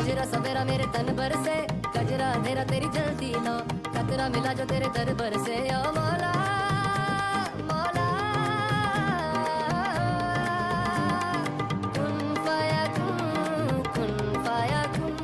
गजरा सवेरा मेरे तन पर से, गजरा अंधेरा तेरी जलती लो, खतरा मिला जो तेरे दर पर से। ओ मौला मौला कुन फायाकुन, कुन फायाकुन।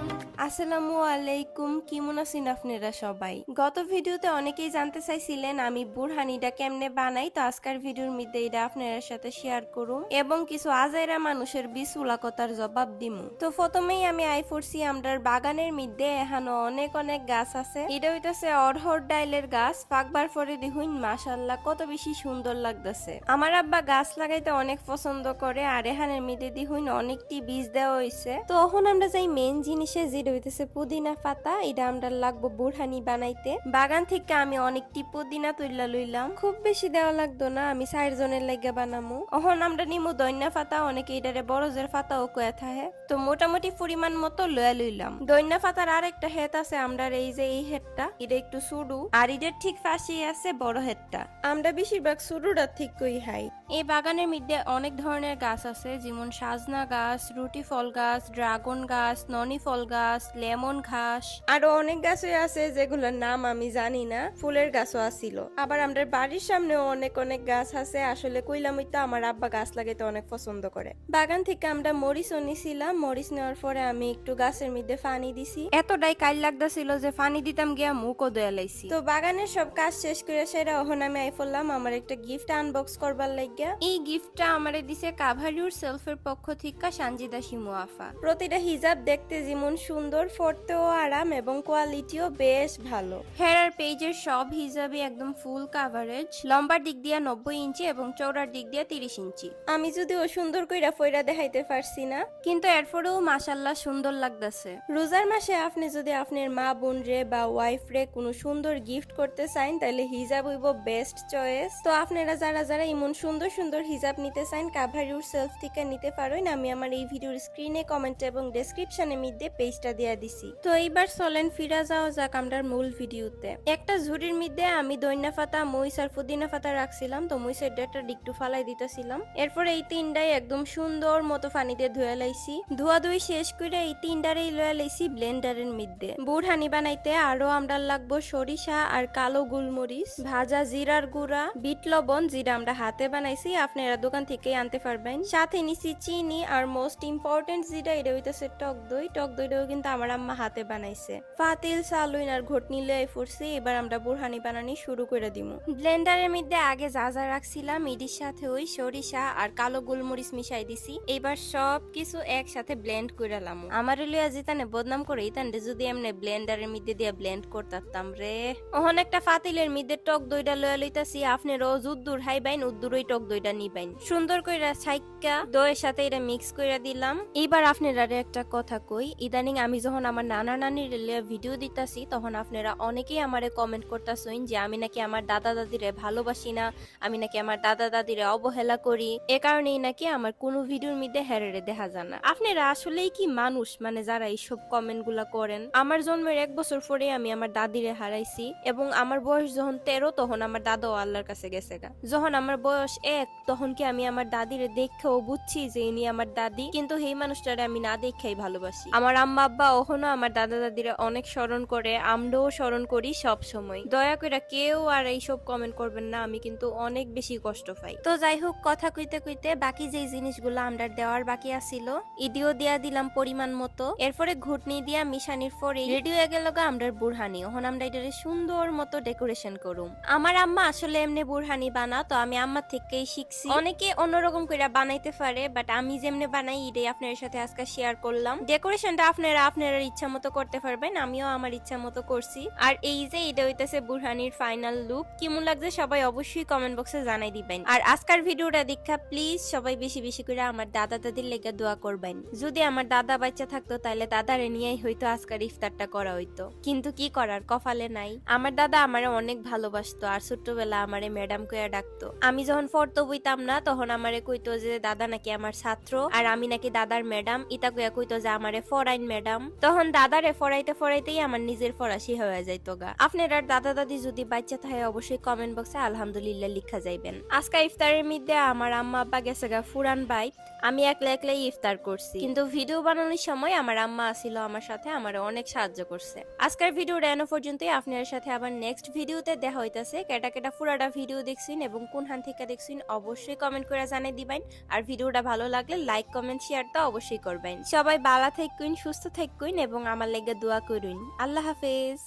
আসসালামু আলাইকুম, কেমন আছেন আপনারা সবাই? গত ভিডিওতে অনেকেই জানতে চাইছিলেন আমি বুরহানিটা কেমনে বানাই, তো আজকের ভিডিওর মধ্যে এটা আপনাদের সাথে শেয়ার করুম এবং কিছু আজাইরা মানুষের বিশুলাকতার জবাব দিমু। তো প্রথমেই আমি আইফোরসি আমরার বাগানের মধ্যে এখানে অনেক অনেক গাছ আছে। এটা হইতাছে অরহর ডাইলের গাছ, পাকবার পরে দেখুন মাশাআল্লাহ কত বেশি সুন্দর লাগতেছে। আমার আব্বা গাছ লাগাইতে অনেক পছন্দ করে, আর এখানের মধ্যে দেখুন অনেকটি বীজ দেওয়া হয়েছে। তো এখন আমরা যাই মেইন জিনিসে, যেটা হইতেছে পুদিনা পাতা। এটা আমরা লাগবো বুরহানি বানাইতে। বাগান থেকে আমি অনেকটি পুদিনা তুইলা লইলাম, খুব বেশি দেওয়া লাগতো না, আমি 4 জনের লাগে বানামু। এখন আমরা নিমু দইনা পাতা, অনেকে এটারে বরজের পাতাও কয়ে থাকে, তো মোটামুটি পরিমাণ মতো লয়া লইলাম। দইনা পাতার আরেকটা হেড আছে আমরা এই যে এই হেডটা, এটা একটু সুডু, আর এটার ঠিক পাশেই আছে বড় হেডটা। আমরা বেশিরভাগ সুডুটা ঠিক কই হাই। এই বাগানের মধ্যে অনেক ধরনের গাছ আছে, যেমন সাজনা গাছ, রুটি ফল গাছ, ড্রাগন গাছ, ননি ফল গাছ, লেমন ঘাস, আরো অনেক গাছই আছে যেগুলোর নাম আমি জানি না। ফুলের গাছও আছিল। আবার আমাদের বাড়ির সামনেও অনেক অনেক গাছ আছে। আসলে কইলামই তো আমার আব্বা গাছ লাগাইতে অনেক পছন্দ করে। বাগান থেকে আমরা মরিচও নিছিলাম। মরিচ নেওয়ার পরে আমি একটু গাছের মধ্যে পানি দিছি। এতটাই কাল লাগতেছিল যে পানি দিতাম গিয়া মুখও দয়া লাইছি। তো বাগানের সব কাজ শেষ করে সেরা এখন আমি আইফলাম আমার একটা গিফট আনবক্স করবার লাগিয়া। এই গিফটটা আমারে দিছে কাভারিউর সেলফের পক্ষ থেকে সানজিদা শিমু আফা। প্রতিটা হিজাব দেখতে যেমন সুন্দর, পড়তেও আরাম এবং কোয়ালিটিও বেশ ভালো। হেয়ার পেজের সব হিজাবই একদম ফুল কাভারেজ, লম্বার দিক দিয়ে 90 ইঞ্চি এবং চওড়ার দিক দিয়ে 30 ইঞ্চি। আমি যদিও সুন্দর কইরা ফইরা দেখাইতে পারছি না, কিন্তু এরপরেও মাশাআল্লাহ সুন্দর লাগতেছে। রোজার মাসে আপনি যদি আপনার মা বোন রে বা ওয়াইফ রে কোনো সুন্দর গিফট করতে চান, তাহলে হিজাব হইব বেস্ট চয়েস। তো আপনারা যারা যারা এমন সুন্দর সুন্দর হিজাব নিতে চান, কাভারিউর সেলফ থেকে নিতে পারেন। আমি আমার এই ভিডিওর স্ক্রিনে, কমেন্ট এবং ডেসক্রিপশনের মধ্যে পেজটা দিয়া দিছি। তো এইবার চলেন ফিরা যাওয়া যাক আমরার মূল ভিডিওতে। একটা ঝুড়ির মধ্যে আমি দইনা পাতা, মরিচ আর পুদিনা পাতা রাখছিলাম, তো মরিচের ডাটা একটু ফালাই দিতেছিলাম। এরপরে এই তিনটাই একদম সুন্দর মতো পানি দিয়ে ধুয়ে লাইছি। ধোয়া ধুই শেষ করে এই তিনটারেই লয়ে লাইছি ব্লেন্ডারের মধ্যে। বুরহানি বানাইতে আরো আমরা লাগবো সরিষা আর কালো গোলমরিচ, ভাজা জিরার গুঁড়া, বিট লবণ, যেটা আমরা হাতে বানাইছি, আপনারা দোকান থেকে আনতে পারবেন। সাথে নিছি চিনি, আর মোস্ট ইম্পর্টেন্ট যেটা, এটা হইতেছে টক দই। টক দইটাও কিন্তু আমার আম্মা হাতে বানাইছে। ফাতিল, সালুইন আর ঘটনি লয়ে ফুরছি। এবার আমরা বুরহানি বানানি শুরু করে দিমু। ব্লেন্ডারের মধ্যে আগে যা যা রাখছিলাম এটির সাথে ওই সরিষা আর কালো গোলমরিচ মিশাই দিছি। এবার সব কিছু একসাথে ব্লেন্ড করে লামু। আমার লইয়া যেতানে বদনাম করে ইতানরে যদি এমনি ব্লেন্ডারের মধ্যে দিয়ে ব্লেন্ড করতাম রে। ওহন একটা ফাতিলের মধ্যে টক দইটা লয়া লইতাছি। আপনারও যুদ্দুর হাইবাইন উদ্দুরই টক দইটা নিবাইন। সুন্দর কইরা ছাইক্কা দইয়ের সাথে এটা মিক্স কইরা দিলাম। এইবার আপনারা একটা কথা কই, ইদানিং আমি যখন আমার নানা নানির ভিডিও দিতাছি, তখন আপনারা অনেকেই আমারে কমেন্ট করতাছেন যে আমি নাকি আমার দাদা দাদিরে ভালোবাসি না, আমি নাকি আমার দাদা দাদিরে অবহেলা করি, এ কারণেই নাকি আমার কোনো ভিডিওর মধ্যে হেরেরে দেখা যায় না। আপনারা আসলেই কি মানুষ, মানে যারা এইসব কমেন্ট গুলা করেন? আমার জন্মের 1 বছর পরে আমি আমার দাদিরে হারাইছি, এবং আমার বয়স যখন 13 তখন আমার দাদাও আল্লাহর কাছে গেছে গা। যখন আমার বয়স 1 তখন কি আমি আমার দাদিরে দেখেও বুঝছি যে ইনি আমার দাদি, কিন্তু সেই মানুষটারে আমি না দেখেই ভালোবাসি। আমার আম্মা আব্বা ওখানে আমার দাদা দাদিরা অনেক স্মরণ করে, আমরাও স্মরণ করি সব সময়। দয়া করে কেউ আর এইসব কমেন্ট করবেন না, আমি কিন্তু অনেক বেশি কষ্ট পাই। তো যাই হোক, কথা কইতে কইতে বাকি যে জিনিসগুলো আমরা দেওয়ার বাকি আছিল, ইডিও দিয়া দিলাম পরিমাণ মতো। এরপরে ঘুটনি দিয়া মিশানির পরে রেডি হয়ে গেল গা আমরার বুরহানি। এখন আমরা এটারে সুন্দর মতো ডেকোরেশন করুম। আমার আম্মা আসলে এমনি বুরহানি বানা, তো আমি আম্মার থেকেই শিখছি। অনেকে অন্যরকম করে বানাইতে পারে, বাট আমি যেমনি বানাই এটাই আপনাদের সাথে আজকে শেয়ার করলাম। ডেকোরেশনটা আপনারা আপনার ইচ্ছা মতো করতে পারবেন, আমিও আমার ইচ্ছা মতো করছি। আর এই যে এটা হইতেছে বুরহানির ফাইনাল লুক। কেমন লাগছে সবাই অবশ্যই কমেন্ট বক্সে জানাই দিবেন। আর আজকের ভিডিওটা দেখা প্লিজ সবাই বেশি বেশি করে আমার দাদা দাদির লেগে দোয়া করবেন। যদি আমার দাদা বাচ্চা থাকতো তাহলে দাদারে নিয়েই হয়তো আজকের ইফতারটা করা হইতো, কিন্তু কি করার, কপালে নাই। আমার দাদা আমারে অনেক ভালোবাসতো, আর ছোট্টবেলা আমারে ম্যাডাম কইয়া ডাকতো। আমি যখন পড়তে বইতাম না তখন আমারে কইতো যে দাদা নাকি আমার ছাত্র, আর আমি নাকি দাদার ম্যাডাম। ইতা কইয়া কইতো যে আমারে ফরাইন ম্যাডাম। তখন দাদারে ফরাইতে ফরাইতেই আমার নিজের ফরাসি হয়ে যাইতো গা। আপনার দাদা দাদি যদি বাচ্চা থাকে অবশ্যই কমেন্ট বক্সে আলহামদুলিল্লাহ লিখা যাইবেন। আজকে ইফতারের মধ্যে আমার আম্মা আব্বা গেছে গা ফুরান বাইত। আমি একলা একলাই ইফতার করছি, কিন্তু ভিডিও বানানোর সময় আমার আম্মা আসিল আমার সাথে, আমার অনেক সাহায্য করছে। আজকের ভিডিওটা এনো পর্যন্তই। আপনার সাথে আবার নেক্সট ভিডিওতে দেখা হইতাছে। কেটা কেটা পুরাটা ভিডিও দেখছেন এবং কোন হান থেকে দেখছেন অবশ্যই কমেন্ট করে জানিয়ে দিবেন। আর ভিডিওটা ভালো লাগলে লাইক কমেন্ট শেয়ার তো অবশ্যই করবেন। সবাই ভালো থাকুন, সুস্থ থাকুন এবং আমার লেগে দোয়া করুন। আল্লাহ হাফেজ।